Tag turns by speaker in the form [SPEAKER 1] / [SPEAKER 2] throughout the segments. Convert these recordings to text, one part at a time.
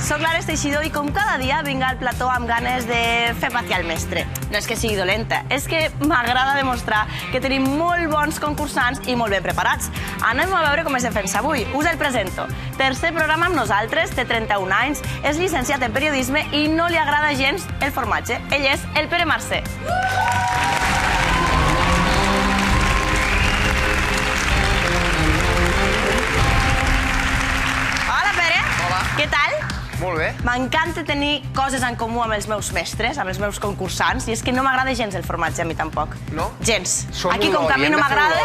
[SPEAKER 1] Soc l'Ares Teixidor i com cada dia vinc al plató amb ganes de fer patir el mestre. No és que sigui dolenta, és que m'agrada demostrar que tenim molt bons concursants i molt ben preparats. Anem a veure com es defensa avui. Us el presento. Tercer programa amb nosaltres, té 31 anys, és llicenciat en periodisme i no li agrada gens el formatge. Ell és el Pere Mercè. Què tal?
[SPEAKER 2] Molt bé.
[SPEAKER 1] M'encanta tenir coses en comú amb els meus mestres, amb els meus concursants, i és que no m'agrada gens el formatge, a mi tampoc.
[SPEAKER 2] No?
[SPEAKER 1] Gens.
[SPEAKER 2] Som
[SPEAKER 1] Aquí,
[SPEAKER 2] un
[SPEAKER 1] com que a mi no m'agrada...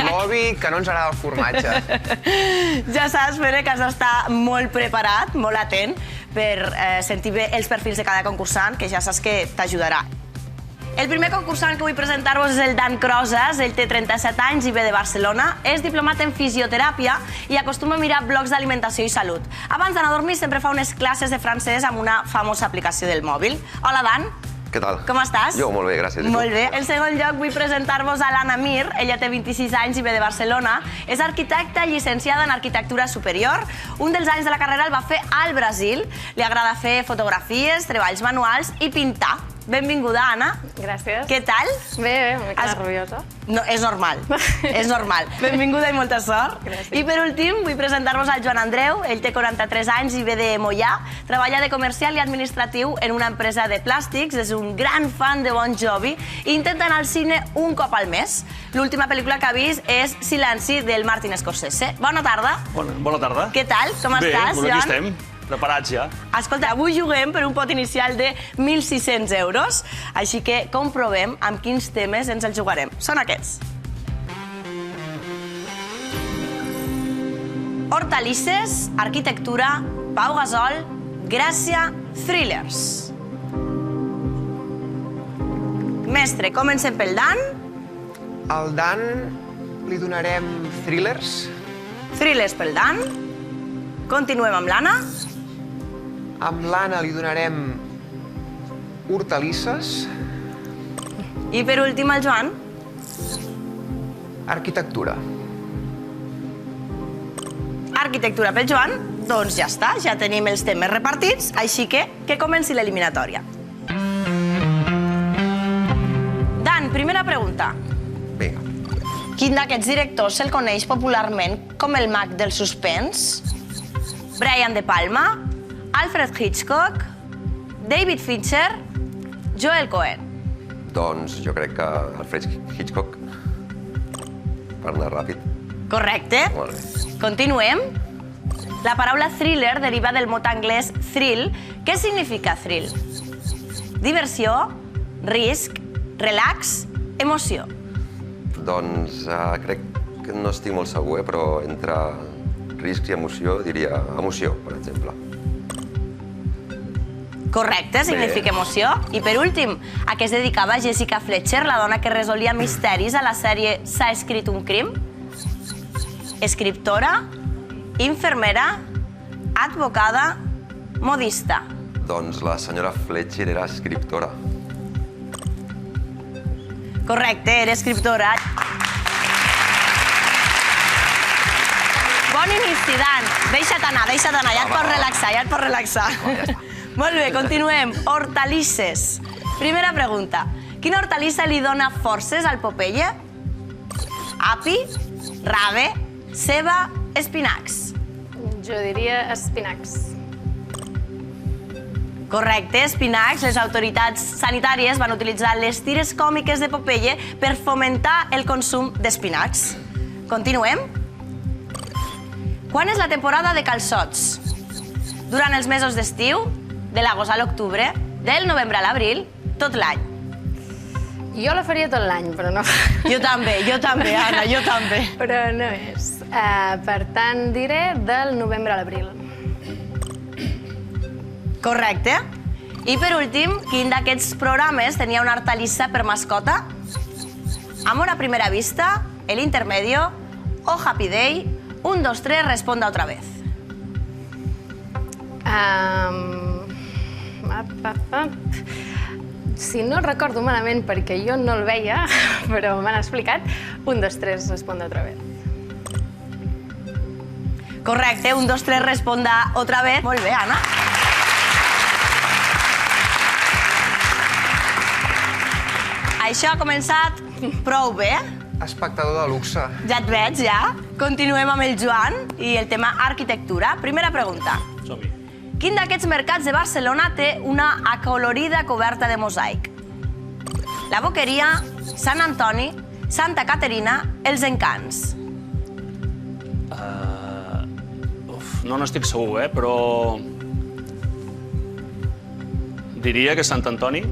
[SPEAKER 2] Lobby, que no ens agrada el formatge.
[SPEAKER 1] Ja saps, Pere, que has d'estar molt preparat, molt atent, per sentir bé els perfils de cada concursant, que ja saps que t'ajudarà. El primer concursant que vull presentar-vos és el Dan Crosas. Ell té 37 anys i ve de Barcelona. És diplomat en fisioteràpia i acostuma a mirar blogs d'alimentació i salut. Abans d'anar a dormir sempre fa unes classes de francès amb una famosa aplicació del mòbil. Hola, Dan.
[SPEAKER 3] Què tal?
[SPEAKER 1] Com estàs?
[SPEAKER 3] Jo, molt bé, gràcies.
[SPEAKER 1] Molt bé. En segon lloc, vull presentar-vos a l'Anna Mir. Ella té 26 anys i ve de Barcelona. És arquitecta llicenciada en arquitectura superior. Un dels anys de la carrera el va fer al Brasil. Li agrada fer fotografies, treballs manuals i pintar. Benvinguda, Anna.
[SPEAKER 4] Gràcies.
[SPEAKER 1] Què tal?
[SPEAKER 4] Bé, una mica nerviosa.
[SPEAKER 1] No, és normal, és normal. Benvinguda i molta sort.
[SPEAKER 4] Gràcies.
[SPEAKER 1] I per últim, vull presentar-vos al Joan Andreu. Ell té 43 anys i ve de Moià. Treballa de comercial i administratiu en una empresa de plàstics. És un gran fan de Bon Jovi i intenta anar al cine un cop al mes. L'última pel·lícula que ha vist és Silenci, del Martin Scorsese. Bona tarda.
[SPEAKER 5] Bona tarda.
[SPEAKER 1] Què tal? Com estàs,
[SPEAKER 5] Bé,
[SPEAKER 1] Joan?
[SPEAKER 5] aquí estem, preparats ja.
[SPEAKER 1] Escolta, avui juguem per un pot inicial de 1.600 euros, així que comprovem amb quins temes ens els jugarem. Són aquests. Hortalisses, arquitectura, Pau Gasol, Gràcia, thrillers. Mestre, comencem pel Dan.
[SPEAKER 2] Al Dan li donarem thrillers.
[SPEAKER 1] Thrillers pel Dan. Continuem amb l'Anna.
[SPEAKER 2] Amb l'Anna li donarem hortalisses.
[SPEAKER 1] I per últim el Joan.
[SPEAKER 2] Arquitectura.
[SPEAKER 1] Arquitectura pel Joan. Doncs ja està, ja tenim els temes repartits, així que comenci l'eliminatòria. Dan, primera pregunta.
[SPEAKER 2] Vinga.
[SPEAKER 1] Quin d'aquests directors se'l coneix popularment com el mag del suspens? Brian De Palma, Alfred Hitchcock, David Fincher, Joel Cohen.
[SPEAKER 3] Doncs jo crec que Alfred Hitchcock, per anar ràpid.
[SPEAKER 1] Correcte.
[SPEAKER 3] Molt bé.
[SPEAKER 1] Continuem. La paraula thriller deriva del mot anglès thrill. Què significa thrill? Diversió, risc, relax, emoció.
[SPEAKER 3] Doncs crec que no estic molt segur, però entre risc i emoció diria emoció, per exemple.
[SPEAKER 1] Correcte, significa emoció. I per últim, a què es dedicava Jessica Fletcher, la dona que resolia misteris a la sèrie S'ha escrit un crim? Escriptora, infermera, advocada, modista.
[SPEAKER 3] Doncs la senyora Fletcher era escriptora.
[SPEAKER 1] Correcte, era escriptora. Bon inici, Dan. Deixa't anar, ja et pots relaxar, Molt bé, continuem. Hortalisses. Primera pregunta. Quina hortalissa li dona forces al Popeye? Api, rave, ceba, espinacs.
[SPEAKER 4] Jo diria espinacs.
[SPEAKER 1] Correcte, espinacs. Les autoritats sanitàries van utilitzar les tires còmiques de Popeye per fomentar el consum d'espinacs. Continuem. Quan és la temporada de calçots? Durant els mesos d'estiu, de l'agost a l'octubre, del novembre a l'abril, tot l'any.
[SPEAKER 4] Jo la faria tot l'any, però no.
[SPEAKER 1] Jo també, Anna, jo també.
[SPEAKER 4] Però no és. Per tant, diré del novembre a l'abril.
[SPEAKER 1] Correcte. I per últim, quin d'aquests programes tenia una hortalissa per mascota? Amor a primera vista, El Intermedio o Happy Day? 1, 2, 3, responda otra vez.
[SPEAKER 4] Si no recordo malament, perquè jo no el veia, però m'han explicat, 1, 2, 3, responda otra vez.
[SPEAKER 1] Correcte, 1, 2, 3, responda otra vez. Molt bé, Anna. Això ha començat prou bé.
[SPEAKER 2] Espectador de luxe.
[SPEAKER 1] Ja et veig, ja. Continuem amb el Joan i el tema arquitectura. Primera pregunta.
[SPEAKER 5] Som-hi.
[SPEAKER 1] Quin d'aquests mercats de Barcelona té una acolorida coberta de mosaic? La Boqueria, Sant Antoni, Santa Caterina, els Encants.
[SPEAKER 5] No n'estic segur, però... Diria que Sant Antoni.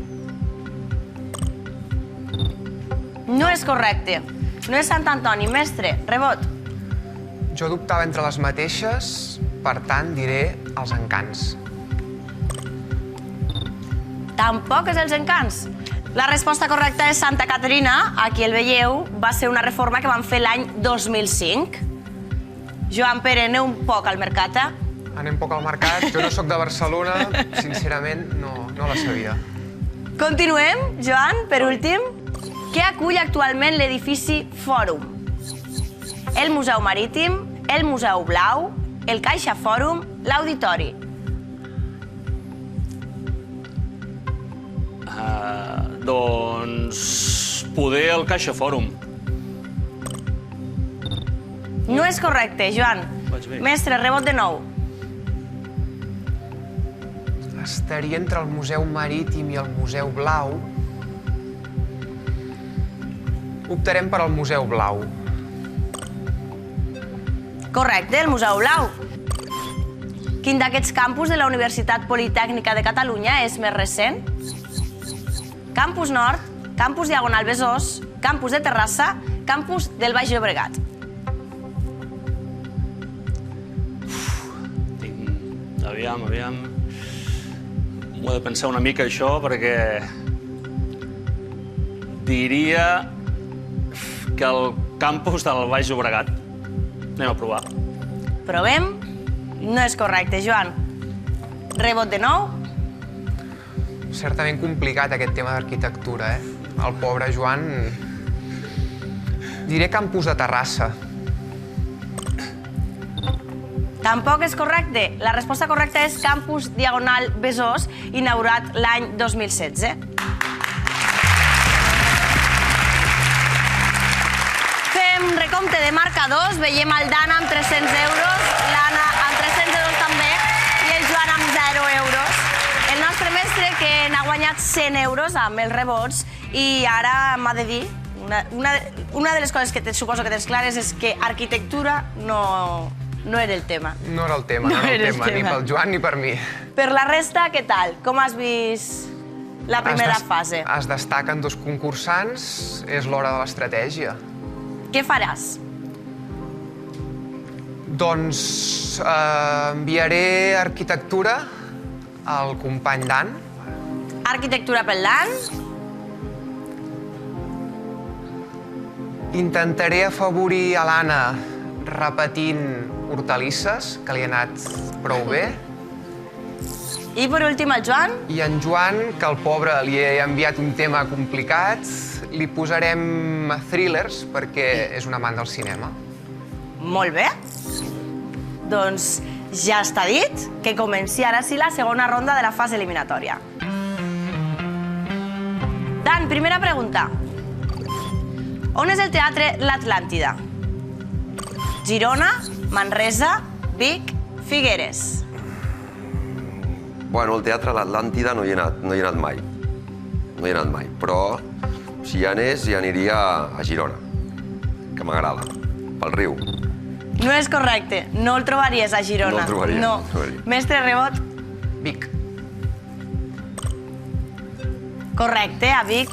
[SPEAKER 1] No és correcte. No és Sant Antoni. Mestre, rebot.
[SPEAKER 2] Jo dubtava entre les mateixes, per tant diré els Encants.
[SPEAKER 1] Tampoc és els Encants. La resposta correcta és Santa Caterina. Aquí el veieu. Va ser una reforma que van fer l'any 2005. Joan Pere, aneu un poc al mercat,
[SPEAKER 2] Anem poc al mercat. Jo no sóc de Barcelona, sincerament no la sabia.
[SPEAKER 1] Continuem, Joan, per últim. Què acull actualment l'edifici Fòrum? El Museu Marítim, el Museu Blau, el Caixa Fòrum, l'Auditori.
[SPEAKER 5] Doncs... poder el Caixa Fòrum.
[SPEAKER 1] No és correcte, Joan.
[SPEAKER 5] Vaig bé.
[SPEAKER 1] Mestre, rebot de nou.
[SPEAKER 2] Estaria entre el Museu Marítim i el Museu Blau. Optarem per al Museu Blau.
[SPEAKER 1] Correcte, el Museu Blau. Quin d'aquests campus de la Universitat Politècnica de Catalunya és més recent? Campus Nord, Campus Diagonal Besòs, Campus de Terrassa, Campus del Baix Llobregat.
[SPEAKER 5] Aviam. M'ho he de pensar una mica, això, perquè... Diria que el campus del Baix Llobregat. Anem a provar.
[SPEAKER 1] Provem. No és correcte, Joan. Rebot de nou.
[SPEAKER 2] Certament complicat aquest tema d'arquitectura, El pobre Joan... Diré Campus de Terrassa.
[SPEAKER 1] Tampoc és correcte. La resposta correcta és Campus Diagonal Besòs, inaugurat l'any 2016. Fem recompte de marcadors. Veiem el Dan amb 300 euros, l'Anna amb 300 euros també i el Joan amb 0 euros. El nostre mestre, que n'ha guanyat 100 euros amb els rebots, i ara m'ha de dir, una de les coses que suposo que tens clares és que arquitectura no era el tema.
[SPEAKER 2] No era el tema, ni pel Joan ni per mi.
[SPEAKER 1] Per la resta, què tal? Com has vist la primera fase?
[SPEAKER 2] Es destaquen dos concursants, és l'hora de l'estratègia.
[SPEAKER 1] Què faràs?
[SPEAKER 2] Doncs enviaré arquitectura al company Dan.
[SPEAKER 1] Arquitectura pel Dan.
[SPEAKER 2] Intentaré afavorir a l'Anna repetint hortalisses, que li ha anat prou bé.
[SPEAKER 1] I per últim el Joan.
[SPEAKER 2] I en Joan, que al pobre li he enviat un tema complicat, li posarem thrillers perquè és un amant del cinema.
[SPEAKER 1] Molt bé. Doncs ja està dit que comenci ara sí la segona ronda de la fase eliminatòria. Dan, primera pregunta. On és el teatre L'Atlàntida? Girona, Manresa, Vic, Figueres.
[SPEAKER 3] Bueno, al Teatre L'Atlàntida no hi he anat mai. No hi he anat mai, però si hi anés, ja aniria a Girona, que m'agrada, pel riu.
[SPEAKER 1] No és correcte, no el trobaries a Girona.
[SPEAKER 3] No el trobaria.
[SPEAKER 1] No.
[SPEAKER 3] No el trobaria.
[SPEAKER 1] Mestre Rebot.
[SPEAKER 2] Vic.
[SPEAKER 1] Correcte, a Vic.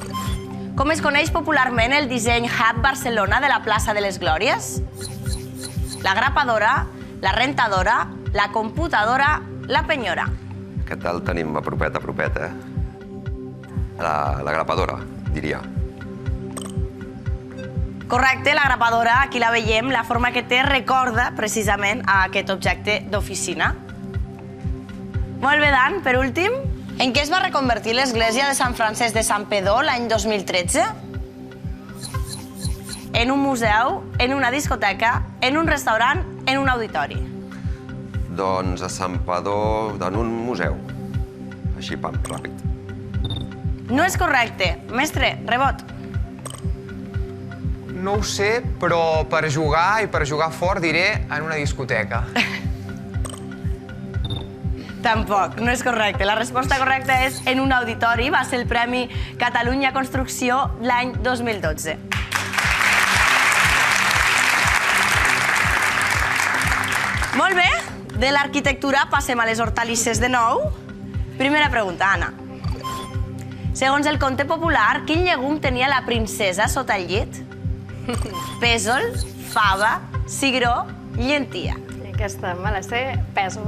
[SPEAKER 1] Com es coneix popularment el disseny Hub Barcelona de la plaça de les Glòries? La grapadora, la rentadora, la computadora, la penyora.
[SPEAKER 3] Què tal tenim a propet, La grapadora, diria.
[SPEAKER 1] Correcte, la grapadora, aquí la veiem, la forma que té recorda precisament a aquest objecte d'oficina. Molt bé, Dan, per últim, en què es va reconvertir l'església de Sant Francesc de Santpedor l'any 2013? En un museu, en una discoteca, en un restaurant, en un auditori.
[SPEAKER 3] Doncs a Santpedor, en un museu. Així, pam, ràpid.
[SPEAKER 1] No és correcte. Mestre, rebot.
[SPEAKER 2] No ho sé, però per jugar i per jugar fort diré en una discoteca.
[SPEAKER 1] Tampoc, no és correcte. La resposta correcta és en un auditori. Va ser el Premi Catalunya Construcció l'any 2012. Molt bé, de l'arquitectura passem a les hortalisses de nou. Primera pregunta, Anna. Segons el conte popular, quin llegum tenia la princesa sota el llit? Pèsol, fava, cigró, llentia.
[SPEAKER 4] Aquesta me la sé, pèsol.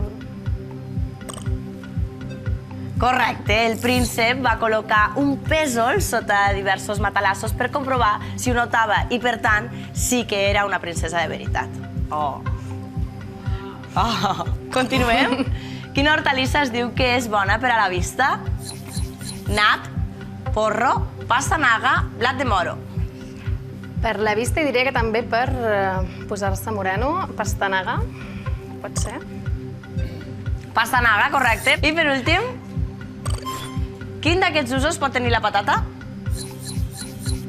[SPEAKER 1] Correcte, el príncep va col·locar un pèsol sota diversos matalassos per comprovar si ho notava i, per tant, sí que era una princesa de veritat. Oh. Continuem. Quina hortalissa es diu que és bona per a la vista? Nap, porro, pastanaga, blat de moro.
[SPEAKER 4] Per la vista diria que també per posar-se moreno, pastanaga, pot ser.
[SPEAKER 1] Pastanaga, correcte. I per últim, quin d'aquests usos pot tenir la patata?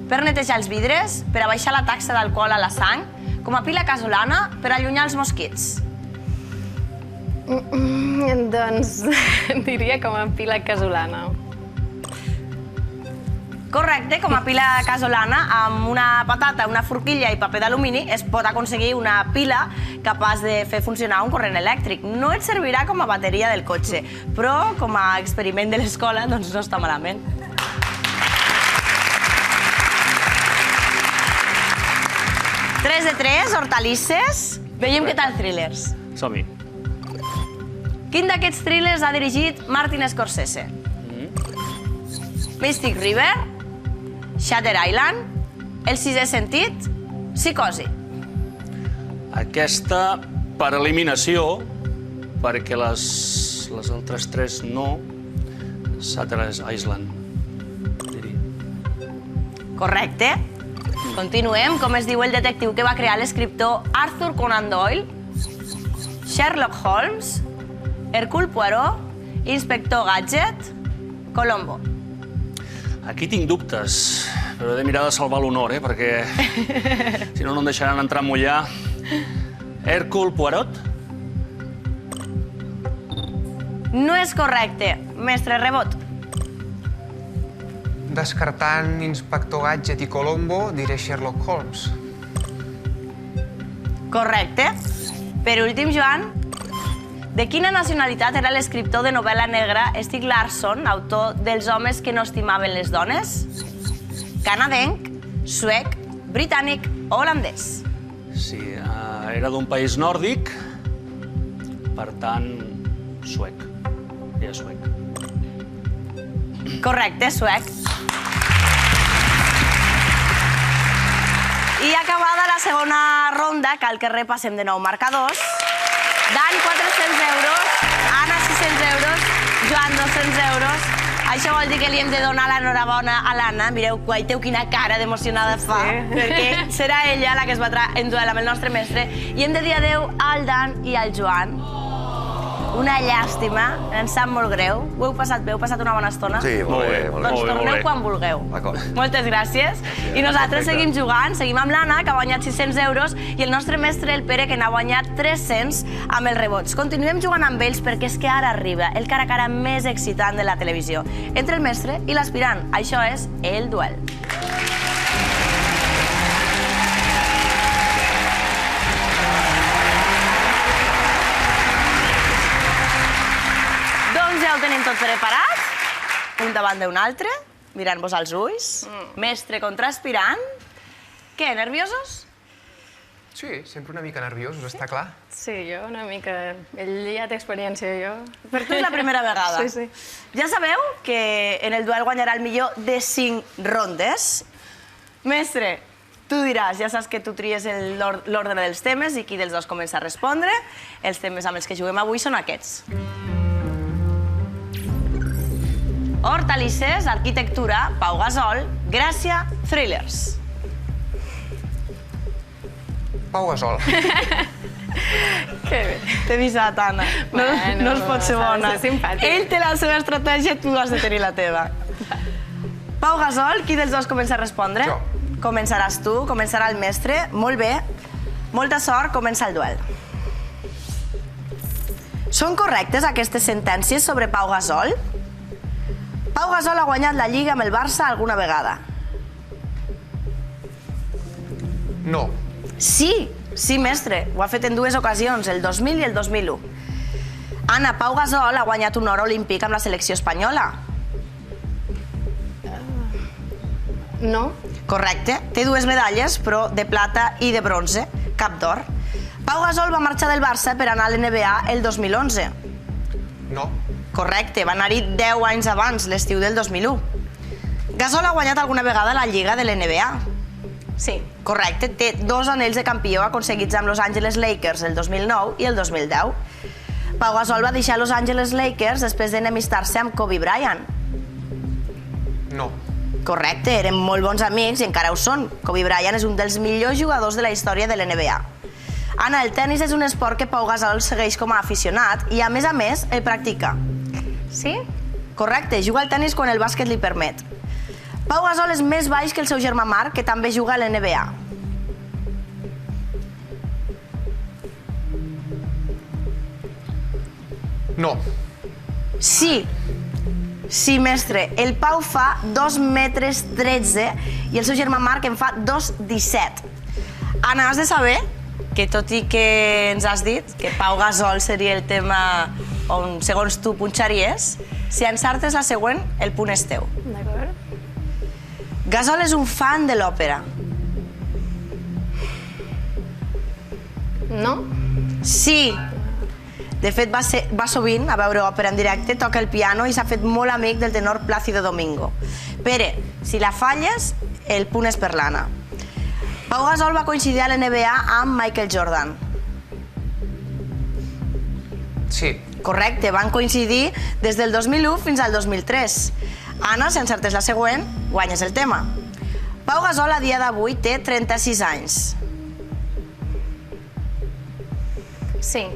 [SPEAKER 1] Per netejar els vidres, per a baixar la taxa d'alcohol a la sang, com a pila casolana, per allunyar els mosquits.
[SPEAKER 4] Doncs diria com a pila casolana.
[SPEAKER 1] Correcte, com a pila casolana, amb una patata, una forquilla i paper d'alumini es pot aconseguir una pila capaç de fer funcionar un corrent elèctric. No et servirà com a bateria del cotxe, però com a experiment de l'escola doncs no està malament. Tres de tres, hortalisses. Veiem què tal thrillers.
[SPEAKER 5] Som-hi.
[SPEAKER 1] Quin d'aquests thrillers ha dirigit Martin Scorsese? Mystic River, Shutter Island, El sisè sentit, Psicosi.
[SPEAKER 5] Aquesta per eliminació, perquè les altres tres no, Shutter Island, diria.
[SPEAKER 1] Correcte. Continuem. Com es diu el detectiu que va crear l'escriptor Arthur Conan Doyle? Sherlock Holmes, Hercule Poirot, Inspector Gadget, Colombo.
[SPEAKER 5] Aquí tinc dubtes, però he de mirar de salvar l'honor, perquè si no, no em deixaran entrar a mullar. Hercule Poirot?
[SPEAKER 1] No és correcte. Mestre, rebot.
[SPEAKER 2] Descartant Inspector Gadget i Colombo, diré Sherlock Holmes.
[SPEAKER 1] Correcte. Per últim, Joan, de quina nacionalitat era l'escriptor de novel·la negra Stieg Larsson, autor dels homes que no estimaven les dones? Canadenc, suec, britànic o holandès?
[SPEAKER 5] Sí, era d'un país nòrdic, per tant, suec. Ja suec.
[SPEAKER 1] Correcte, suec. I acabada la segona ronda, cal que repassem de nou marcadors. Dan, 400 euros, Anna, 600 euros, Joan, 200 euros. Això vol dir que li hem de donar l'enhorabona a l'Anna. Mireu, guaiteu, quina cara d'emocionada fa, perquè serà ella la que es batrà en duel amb el nostre mestre. I hem de dir adeu al Dan i al Joan. Una llàstima, ens sap molt greu. Ho heu passat bé? Heu passat una bona estona?
[SPEAKER 3] Sí, molt bé.
[SPEAKER 1] Doncs torneu quan vulgueu.
[SPEAKER 3] D'acord.
[SPEAKER 1] Moltes gràcies. I nosaltres seguim jugant, seguim amb l'Anna, que ha guanyat 600 euros, i el nostre mestre, el Pere, que n'ha guanyat 300 amb els rebots. Continuem jugant amb ells perquè és que ara arriba el cara a cara més excitant de la televisió. Entre el mestre i l'aspirant. Això és El Duel. Ja ho tenim tot preparat, un davant d'un altre, mirant-vos als ulls. Mestre contra aspirant. Què, nerviosos?
[SPEAKER 2] Sí, sempre una mica nerviosos, està clar.
[SPEAKER 4] Sí, jo una mica. Ell ja té experiència, jo.
[SPEAKER 1] Per tu és la primera vegada.
[SPEAKER 4] Sí, sí.
[SPEAKER 1] Ja sabeu que en el duel guanyarà el millor de 5 rondes. Mestre, tu diràs, ja saps que tu tries l'ordre dels temes i qui dels dos comença a respondre. Els temes amb els que juguem avui són aquests. Hortalisses, arquitectura, Pau Gasol, Gràcia, thrillers.
[SPEAKER 2] Pau Gasol.
[SPEAKER 4] Que bé.
[SPEAKER 1] T'he avisat, Anna. No es pot ser bona.
[SPEAKER 4] s'ha de ser simpàtic.
[SPEAKER 1] Ell té la seva estratègia, tu has de tenir la teva. Pau Gasol, qui dels dos comença a respondre?
[SPEAKER 2] Jo.
[SPEAKER 1] començaràs tu, començarà el mestre. Molt bé. Molta sort, comença el duel. Són correctes aquestes sentències sobre Pau Gasol? Pau Gasol ha guanyat la Lliga amb el Barça alguna vegada?
[SPEAKER 2] No.
[SPEAKER 1] Sí, mestre. Ho ha fet en dues ocasions, el 2000 i el 2001. Anna, Pau Gasol ha guanyat un or olímpic amb la selecció espanyola?
[SPEAKER 4] No.
[SPEAKER 1] Correcte. Té dues medalles, però de plata i de bronze, cap d'or. Pau Gasol va marxar del Barça per anar a l'NBA el 2011.
[SPEAKER 2] No.
[SPEAKER 1] Correcte, va anar-hi 10 anys abans, l'estiu del 2001. Gasol ha guanyat alguna vegada la Lliga de l'NBA?
[SPEAKER 4] Sí.
[SPEAKER 1] Correcte, té 2 anells de campió aconseguits amb Los Angeles Lakers el 2009 i el 2010. Pau Gasol va deixar Los Angeles Lakers després d'enemistar-se amb Kobe Bryant.
[SPEAKER 2] No.
[SPEAKER 1] Correcte, eren molt bons amics i encara ho són. Kobe Bryant és un dels millors jugadors de la història de l'NBA. Anna, el tennis és un esport que Pau Gasol segueix com a aficionat i, a més, el practica.
[SPEAKER 4] Sí?
[SPEAKER 1] Correcte, juga al tennis quan el bàsquet li permet. Pau Gasol és més baix que el seu germà Marc, que també juga a l'NBA.
[SPEAKER 2] No.
[SPEAKER 1] Sí. Sí, mestre. El Pau fa 2,13 metres i el seu germà Marc en fa 2,17. Anna, has de saber que tot i que ens has dit que Pau Gasol seria el tema on, segons tu, punxaries, si encertes la següent, el punt és teu.
[SPEAKER 4] D'acord.
[SPEAKER 1] Gasol és un fan de l'òpera.
[SPEAKER 4] No?
[SPEAKER 1] Sí. De fet, va sovint a veure òpera en directe, toca el piano i s'ha fet molt amic del tenor Plácido Domingo. Pere, si la falles, el punt és per l'Anna. Pau Gasol va coincidir a l'NBA amb Michael Jordan.
[SPEAKER 2] Sí.
[SPEAKER 1] Correcte, van coincidir des del 2001 fins al 2003. Anna, si encertes la següent, guanyes el tema. Pau Gasol a dia d'avui té 36 anys.
[SPEAKER 4] Sí.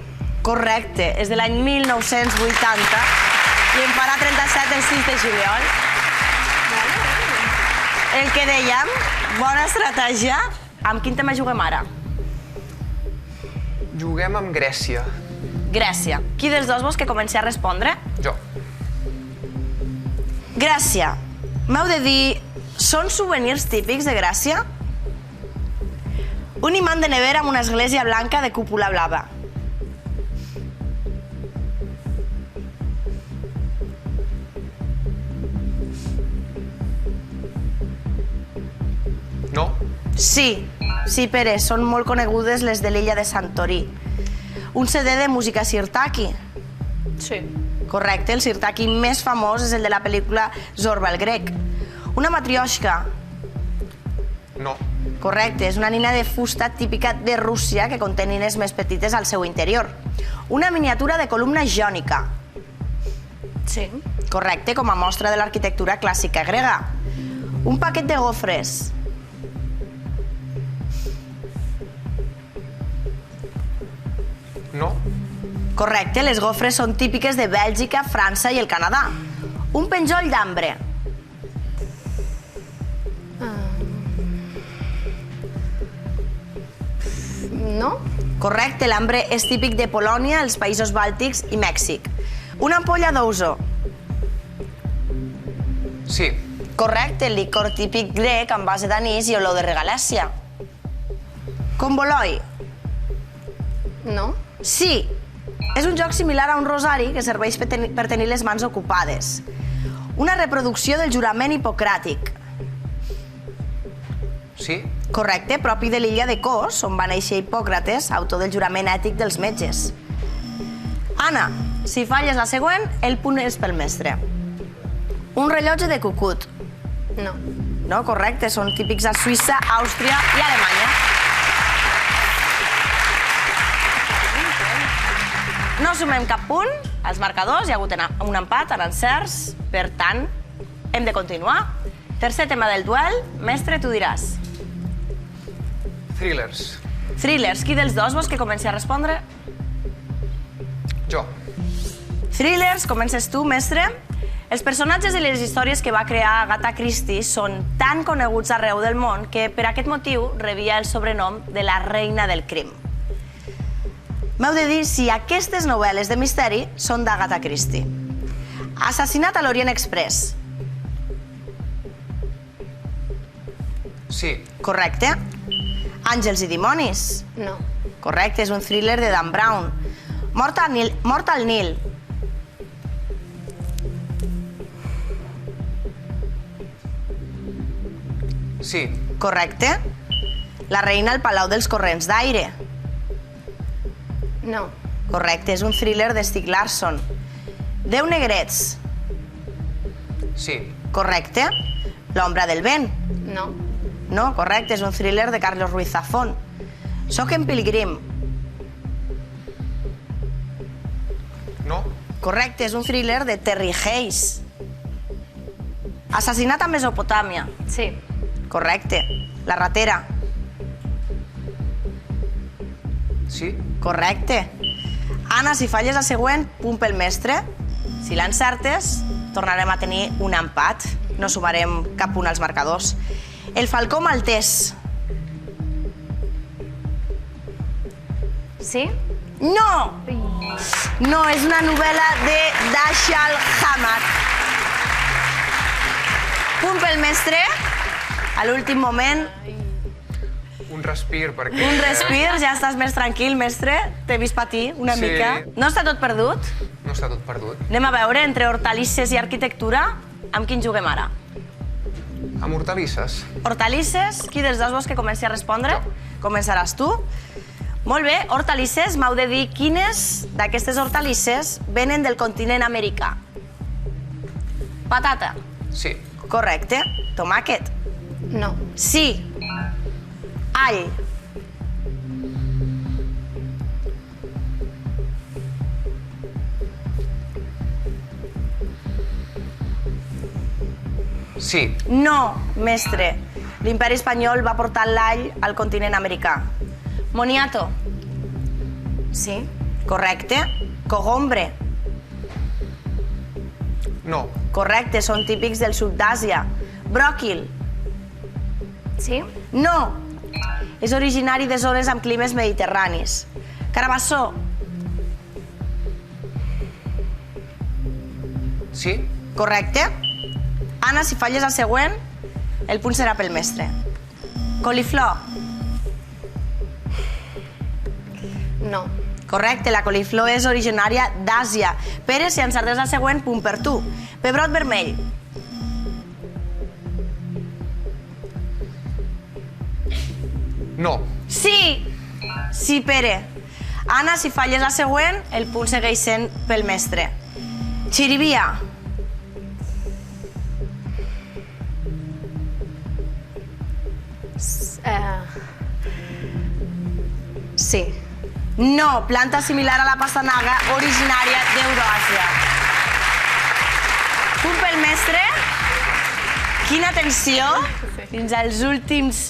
[SPEAKER 1] Correcte, és de l'any 1980 i en farà 37 el 6 de juliol. El que dèiem, bona estratègia. Amb quin tema juguem ara?
[SPEAKER 2] Juguem amb Grècia.
[SPEAKER 1] Grècia. Qui dels dos vols que comenci a respondre?
[SPEAKER 2] Jo.
[SPEAKER 1] Grècia. M'heu de dir, són souvenirs típics de Grècia? Un imant de nevera amb una església blanca de cúpula blava.
[SPEAKER 2] No.
[SPEAKER 1] Sí, Pere, són molt conegudes les de l'illa de Santorí. Un CD de música sirtaki.
[SPEAKER 4] Sí.
[SPEAKER 1] Correcte, el sirtaki més famós és el de la pel·lícula Zorba el grec. Una matrioshka.
[SPEAKER 2] No.
[SPEAKER 1] Correcte, és una nina de fusta típica de Rússia que conté nines més petites al seu interior. Una miniatura de columna jònica.
[SPEAKER 4] Sí.
[SPEAKER 1] Correcte, com a mostra de l'arquitectura clàssica grega. Un paquet de gofres.
[SPEAKER 2] No.
[SPEAKER 1] Correcte, les gofres són típiques de Bèlgica, França i el Canadà. Un penjoll d'ambre.
[SPEAKER 4] No?
[SPEAKER 1] Correcte, l'ambre és típic de Polònia, els països bàltics i Mèxic. Una ampolla d'ouzo.
[SPEAKER 2] Sí.
[SPEAKER 1] Correcte, el licor típic grec amb base d'anís i olor de regalèssia. Convoloi.
[SPEAKER 4] No?
[SPEAKER 1] Sí, és un joc similar a un rosari que serveix per tenir les mans ocupades. Una reproducció del jurament hipocràtic.
[SPEAKER 2] Sí.
[SPEAKER 1] Correcte, propi de l'illa de Kos, on va néixer Hipòcrates, autor del jurament ètic dels metges. Anna, si falles la següent, el punt és pel mestre. Un rellotge de cucut.
[SPEAKER 4] No.
[SPEAKER 1] No, correcte, són típics a Suïssa, Àustria i Alemanya. No sumem cap punt als marcadors, hi ha hagut un empat en encerts, per tant, hem de continuar. Tercer tema del duel, mestre, tu diràs.
[SPEAKER 2] Thrillers.
[SPEAKER 1] Thrillers, qui dels dos vols que comenci a respondre?
[SPEAKER 2] Jo.
[SPEAKER 1] Thrillers, comences tu, mestre. Els personatges i les històries que va crear Agatha Christie són tan coneguts arreu del món que per aquest motiu rebia el sobrenom de la reina del crim. M'heu de dir si aquestes novel·les de misteri són d'Agatha Christie. Assassinat a l'Orient Express.
[SPEAKER 2] Sí.
[SPEAKER 1] Correcte. Àngels i dimonis.
[SPEAKER 4] No.
[SPEAKER 1] Correcte, és un thriller de Dan Brown. Mort al Nil.
[SPEAKER 2] Sí.
[SPEAKER 1] Correcte. La reina al Palau dels Corrents d'Aire.
[SPEAKER 4] No.
[SPEAKER 1] Correcte, és un thriller de Stieg Larsson. 10 negrets.
[SPEAKER 2] Sí.
[SPEAKER 1] Correcte. L'ombra del vent.
[SPEAKER 4] No.
[SPEAKER 1] No, correcte, és un thriller de Carlos Ruiz Zafón. Soc en Pilgrim.
[SPEAKER 2] No.
[SPEAKER 1] Correcte, és un thriller de Terry Hayes. Assassinat a Mesopotàmia.
[SPEAKER 4] Sí.
[SPEAKER 1] Correcte. La ratera.
[SPEAKER 2] Sí.
[SPEAKER 1] Correcte. Anna, si falles la següent, punt pel mestre. Si l'encertes, tornarem a tenir un empat. No sumarem cap punt als marcadors. El falcó maltès.
[SPEAKER 4] Sí?
[SPEAKER 1] No! No, és una novel·la de Dashiell Hammett. Punt pel mestre. A l'últim moment,
[SPEAKER 2] Un respir, perquè...
[SPEAKER 1] un respir, ja estàs més tranquil, mestre. T'he vist patir una
[SPEAKER 2] Sí.
[SPEAKER 1] mica. No està tot perdut?
[SPEAKER 2] No està tot perdut.
[SPEAKER 1] Anem a veure, entre hortalisses i arquitectura, amb quin juguem ara?
[SPEAKER 2] Amb hortalisses.
[SPEAKER 1] Hortalisses, qui dels dos vols que comenci a respondre? Començaràs tu. Molt bé, hortalisses, m'heu de dir quines d'aquestes hortalisses venen del continent americà. Patata.
[SPEAKER 2] Sí.
[SPEAKER 1] Correcte. Tomàquet.
[SPEAKER 4] No.
[SPEAKER 1] Sí. All.
[SPEAKER 2] Sí.
[SPEAKER 1] No, mestre. L'imperi espanyol va portar l'all al continent americà. Moniato.
[SPEAKER 4] Sí.
[SPEAKER 1] Correcte. Cogombre.
[SPEAKER 2] No.
[SPEAKER 1] Correcte, són típics del sud d'Àsia. Bròquil.
[SPEAKER 4] Sí.
[SPEAKER 1] No. És originari de zones amb climes mediterranis. Carabassó.
[SPEAKER 2] Sí.
[SPEAKER 1] Correcte. Anna, si falles el següent, el punt serà pel mestre. Coliflor.
[SPEAKER 4] No.
[SPEAKER 1] Correcte, la coliflor és originària d'Àsia. Pere, si encertes el següent, punt per tu. Pebrot vermell.
[SPEAKER 2] No.
[SPEAKER 1] Sí! Sí, Pere. Anna, si falles el següent, el punt segueix sent pel mestre. Xirivia.
[SPEAKER 4] Sí.
[SPEAKER 1] No, planta similar a la pastanaga, originària d'Euroàsia. Punt pel mestre. Quina tensió fins als últims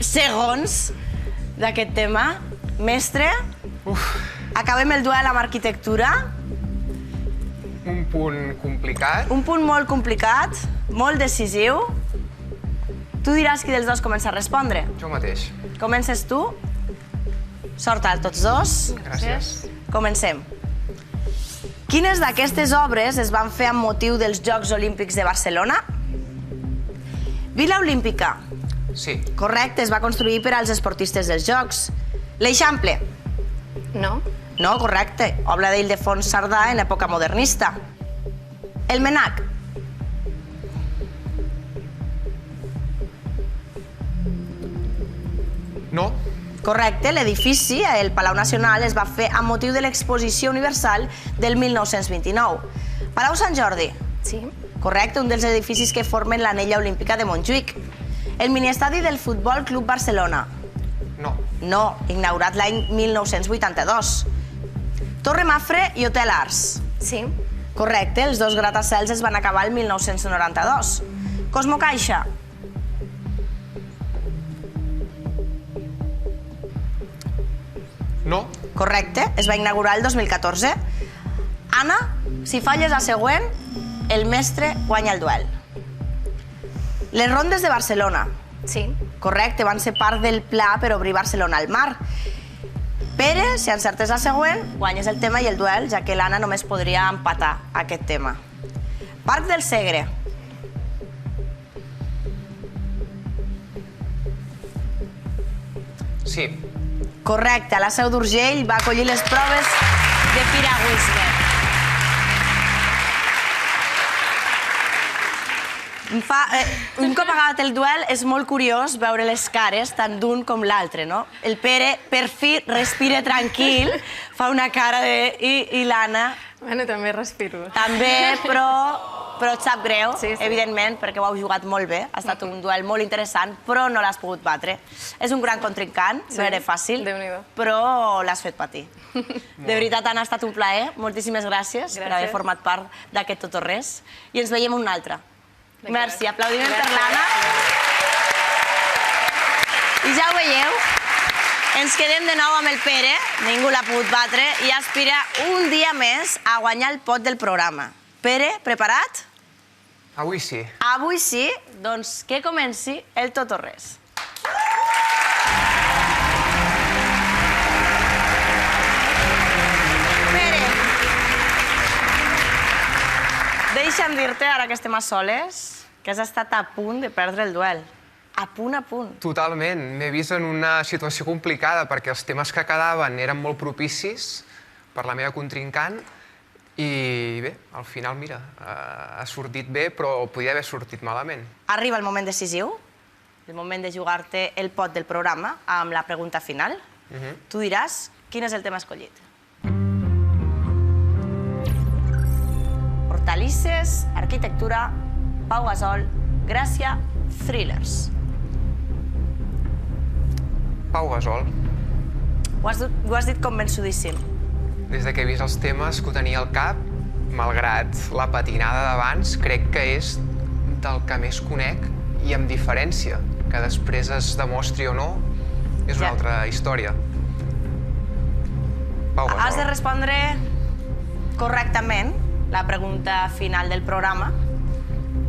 [SPEAKER 1] segons d'aquest tema. Mestre, acabem el duel amb arquitectura.
[SPEAKER 2] Un punt complicat.
[SPEAKER 1] Un punt molt complicat, molt decisiu. Tu diràs qui dels dos comença a respondre.
[SPEAKER 2] Jo mateix.
[SPEAKER 1] Comences tu. Sort a tots dos.
[SPEAKER 2] Gràcies.
[SPEAKER 1] Comencem. Quines d'aquestes obres es van fer amb motiu dels Jocs Olímpics de Barcelona? Vila Olímpica.
[SPEAKER 2] Sí.
[SPEAKER 1] Correcte, es va construir per als esportistes dels Jocs. L'Eixample.
[SPEAKER 4] No.
[SPEAKER 1] No, correcte. Obra d'Ildefons Cerdà en època modernista. El Menac.
[SPEAKER 2] No.
[SPEAKER 1] Correcte, l'edifici, el Palau Nacional, es va fer amb motiu de l'Exposició Universal del 1929. Palau Sant Jordi.
[SPEAKER 4] Sí.
[SPEAKER 1] Correcte, un dels edificis que formen l'anella olímpica de Montjuïc. El miniestadi del Futbol Club Barcelona.
[SPEAKER 2] No.
[SPEAKER 1] No, inaugurat l'any 1982. Torre Mafre i Hotel Ars.
[SPEAKER 4] Sí.
[SPEAKER 1] Correcte, els dos gratacels es van acabar el 1992. Cosmo Caixa.
[SPEAKER 2] No.
[SPEAKER 1] Correcte, es va inaugurar el 2014. Anna, si falles la següent, el mestre guanya el duel. Les rondes de Barcelona.
[SPEAKER 4] Sí.
[SPEAKER 1] Correcte, van ser part del pla per obrir Barcelona al mar. Pere, si encertes el següent, guanyes el tema i el duel, ja que l'Anna només podria empatar aquest tema. Parc del Segre.
[SPEAKER 2] Sí.
[SPEAKER 1] Correcte, la Seu d'Urgell va acollir les proves de piragüisme. Un cop acabat el duel, és molt curiós veure les cares tant d'un com l'altre, no? El Pere, per fi, respira tranquil, fa una cara de... I l'Anna...
[SPEAKER 4] Bueno, també respiro.
[SPEAKER 1] També, però et sap greu, evidentment, perquè ho heu jugat molt bé. Ha estat un duel molt interessant, però no l'has pogut batre. És un gran contrincant, no era fàcil, però l'has fet patir. De veritat, Anna, ha estat un plaer. Moltíssimes gràcies per haver format part d'aquest Tot o Res. I ens veiem un altre. Merci, aplaudiment per l'Anna. I ja ho veieu, ens quedem de nou amb el Pere, ningú l'ha pogut batre, i aspira un dia més a guanyar el pot del programa. Pere, preparat?
[SPEAKER 2] Avui sí.
[SPEAKER 1] Avui sí, doncs que comenci el Tot o Res. Pere, deixa'm dir-te, ara que estem a soles, que has estat a punt de perdre el duel. A punt, a punt.
[SPEAKER 2] Totalment. M'he vist en una situació complicada perquè els temes que quedaven eren molt propicis per la meva contrincant i bé, al final, mira, ha sortit bé, però podia haver sortit malament.
[SPEAKER 1] Arriba el moment decisiu, el moment de jugar-te el pot del programa amb la pregunta final. Tu diràs quin és el tema escollit. Hortalisses, arquitectura, Pau Gasol, Gràcia, thrillers.
[SPEAKER 2] Pau Gasol.
[SPEAKER 1] Ho has dit convençudíssim.
[SPEAKER 2] Des que he vist els temes que ho tenia al cap, malgrat la patinada d'abans, crec que és del que més conec i amb diferència. Que després es demostri o no, és una altra història. Pau Gasol.
[SPEAKER 1] Has de respondre correctament la pregunta final del programa,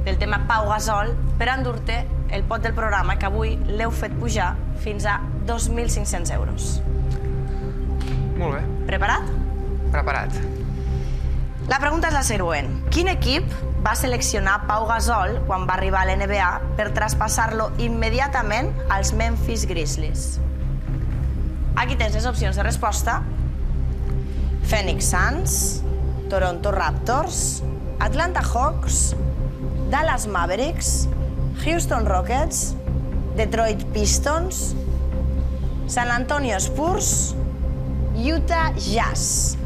[SPEAKER 1] del tema Pau Gasol, per endur-te el pot del programa, que avui l'heu fet pujar fins a 2.500 euros.
[SPEAKER 2] Molt bé.
[SPEAKER 1] Preparat?
[SPEAKER 2] Preparat.
[SPEAKER 1] La pregunta és la següent. Quin equip va seleccionar Pau Gasol quan va arribar a l'NBA per traspassar-lo immediatament als Memphis Grizzlies? Aquí tens les opcions de resposta. Phoenix Suns, Toronto Raptors, Atlanta Hawks, Dallas Mavericks, Houston Rockets, Detroit Pistons, San Antonio Spurs, Utah Jazz.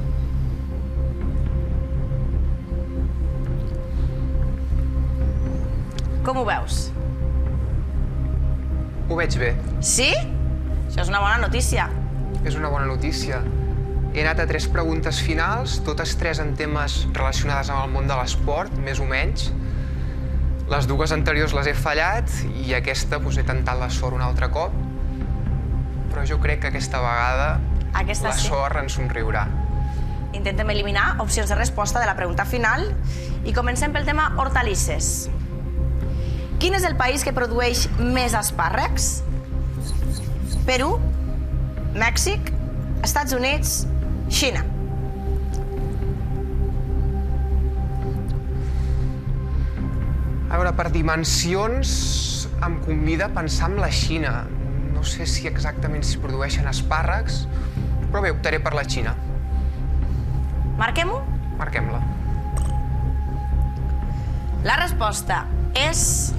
[SPEAKER 1] Com ho veus?
[SPEAKER 2] Ho veig bé.
[SPEAKER 1] Sí? Això és una bona notícia.
[SPEAKER 2] És una bona notícia. He anat a 3 preguntes finals, totes 3 en temes relacionades amb el món de l'esport, més o menys. Les 2 anteriors les he fallat i aquesta he tentat la sort un altre cop. Però jo crec que aquesta vegada la sort ens somriurà.
[SPEAKER 1] Intentem eliminar opcions de resposta de la pregunta final i comencem pel tema hortalisses. Quin és el país que produeix més espàrrecs? Perú, Mèxic, Estats Units, Xina.
[SPEAKER 2] A veure, per dimensions em convida a pensar en la Xina. No sé si exactament s'hi produeixen espàrrecs, però bé, optaré per la Xina.
[SPEAKER 1] Marquem-ho?
[SPEAKER 2] Marquem-la.
[SPEAKER 1] La resposta és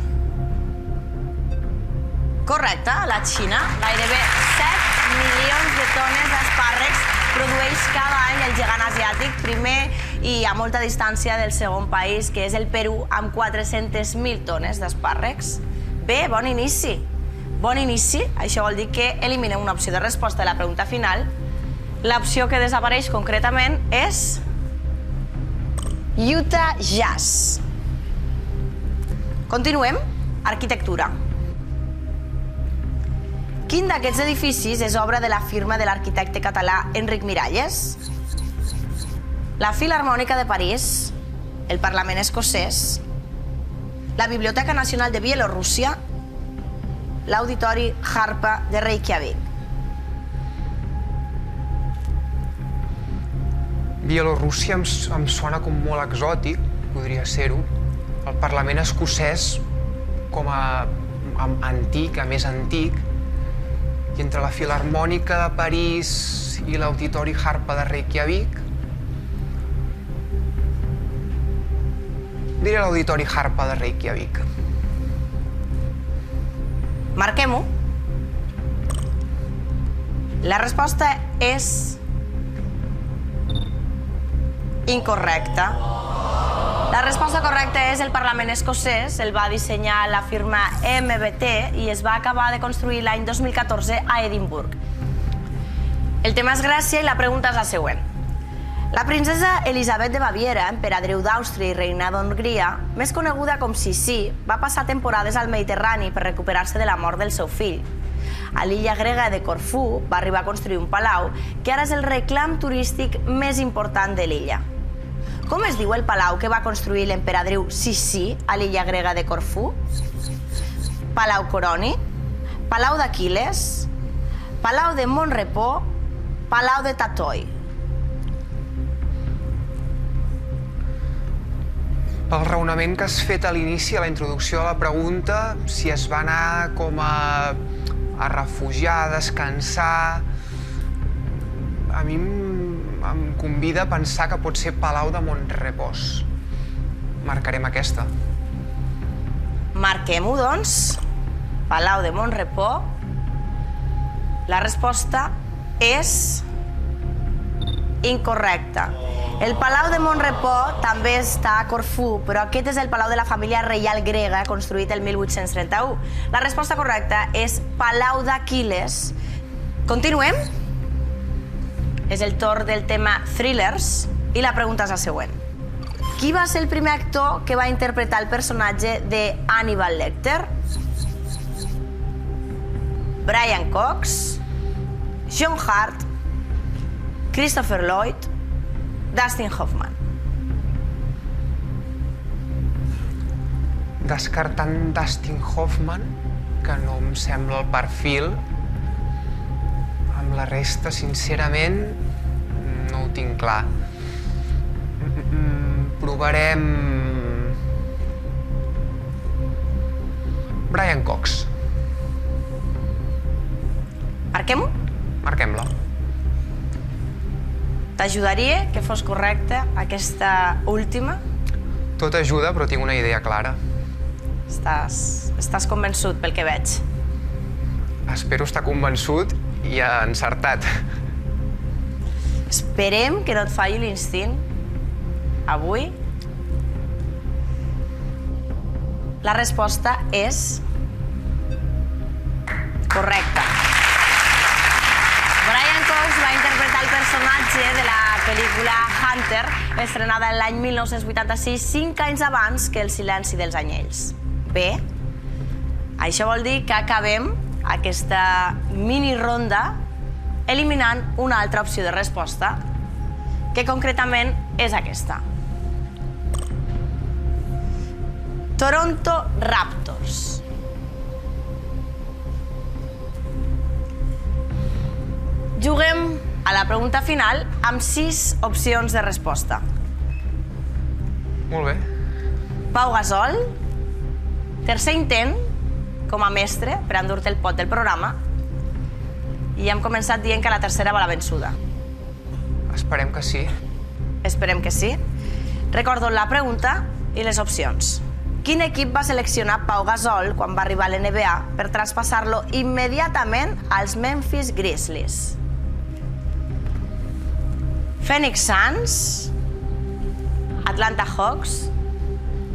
[SPEAKER 1] correcta. La Xina, gairebé 7 milions de tones d'espàrrecs produeix cada any el gegant asiàtic, primer i a molta distància del segon país, que és el Perú, amb 400.000 tones d'espàrrecs. Bé, bon inici. Bon inici. Això vol dir que eliminem una opció de resposta de la pregunta final. L'opció que desapareix concretament és Utah Jazz. Continuem. Arquitectura. Quin d'aquests edificis és obra de la firma de l'arquitecte català Enric Miralles? La Filharmònica de París, el Parlament escocès, la Biblioteca Nacional de Bielorússia, l'Auditori Harpa de Reykjavik.
[SPEAKER 2] Bielorússia em sona com molt exòtic, podria ser-ho. El Parlament escocès com a antic, a més antic, i entre la Filharmònica de París i l'Auditori Harpa de Reykjavik, diré l'Auditori Harpa de Reykjavik.
[SPEAKER 1] Marquem-ho. La resposta és incorrecta. La resposta correcta és el Parlament escocès. El va dissenyar la firma MBT i es va acabar de construir l'any 2014 a Edimburg. El tema és Grècia i la pregunta és la següent. La princesa Elisabet de Baviera, emperadriu d'Àustria i reina d'Hongria, més coneguda com Sissi, va passar temporades al Mediterrani per recuperar-se de la mort del seu fill. A l'illa grega de Corfú va arribar a construir un palau que ara és el reclam turístic més important de l'illa. Com es diu el palau que va construir l'emperadriu Sissi a l'illa grega de Corfú? Palau Coroni, Palau d'Aquiles, Palau de Montrepò, Palau de Tatoi.
[SPEAKER 2] Pel raonament que has fet a l'inici, a la introducció de la pregunta, si es va anar com a refugiar, a descansar, a mi em convida a pensar que pot ser Palau de Montrepòs. Marcarem aquesta.
[SPEAKER 1] Marquem-ho, doncs. Palau de Montrepò. La resposta és incorrecta. El Palau de Montrepò també està a Corfú, però aquest és el palau de la família reial grega, construït el 1831. La resposta correcta és Palau d'Aquiles. Continuem. És el torn del tema thrillers i la pregunta és la següent. Qui va ser el primer actor que va interpretar el personatge de Hannibal Lecter? Brian Cox, John Hurt, Christopher Lloyd, Dustin Hoffman.
[SPEAKER 2] Descartant Dustin Hoffman, que no em sembla el perfil, amb la resta, sincerament, no ho tinc clar. Provarem Brian Cox.
[SPEAKER 1] Marquem-ho?
[SPEAKER 2] Marquem-la.
[SPEAKER 1] T'ajudaria que fos correcta aquesta última?
[SPEAKER 2] Tot ajuda, però tinc una idea clara.
[SPEAKER 1] Estàs convençut pel que veig.
[SPEAKER 2] Espero estar convençut i encertat.
[SPEAKER 1] Esperem que no et falli l'instint avui. La resposta és correcta. Brian Cox va interpretar el personatge de la pel·lícula Hunter, estrenada l'any 1986, 5 anys abans que El silenci dels anyells. Bé, això vol dir que acabem aquesta mini-ronda eliminant una altra opció de resposta, que concretament és aquesta. Toronto Raptors. Juguem a la pregunta final amb 6 opcions de resposta.
[SPEAKER 2] Molt bé.
[SPEAKER 1] Pau Gasol, tercer intent com a mestre per endur-te el pot del programa, i hem començat dient que la tercera va la vençuda.
[SPEAKER 2] Esperem que sí.
[SPEAKER 1] Esperem que sí. Recordo la pregunta i les opcions. Quin equip va seleccionar Pau Gasol quan va arribar a l'NBA per traspassar-lo immediatament als Memphis Grizzlies? Phoenix Suns, Atlanta Hawks,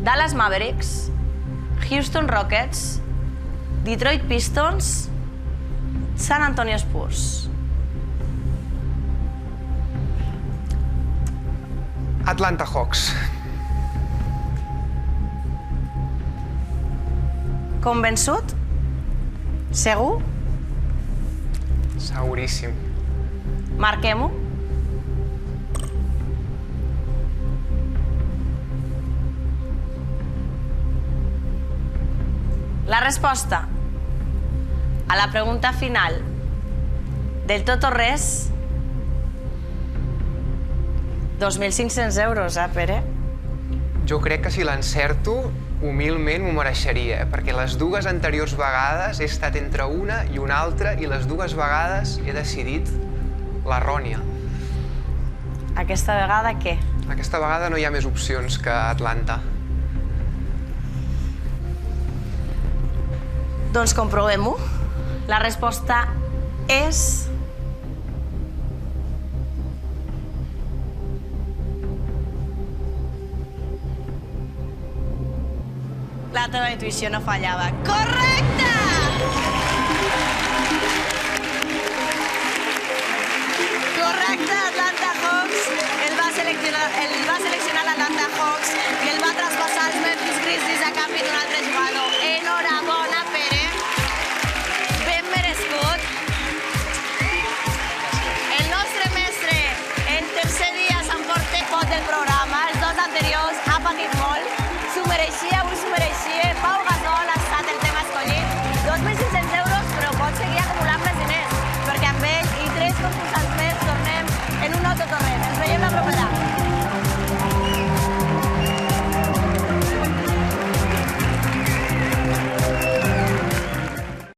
[SPEAKER 1] Dallas Mavericks, Houston Rockets, Detroit Pistons, San Antonio Spurs.
[SPEAKER 2] Atlanta Hawks.
[SPEAKER 1] Convençut? Segur?
[SPEAKER 2] Seguríssim.
[SPEAKER 1] Marquem-ho. La resposta a la pregunta final del tot o res, 2.500 euros, Pere?
[SPEAKER 2] Jo crec que si l'encerto, humilment m'ho mereixeria, perquè les dues anteriors vegades he estat entre una i una altra i les dues vegades he decidit l'errònia.
[SPEAKER 1] Aquesta vegada què?
[SPEAKER 2] Aquesta vegada no hi ha més opcions que Atlanta.
[SPEAKER 1] Doncs comprovem-ho. La resposta és... La teva intuïció no fallava. Correcte! Correcte, Atlanta!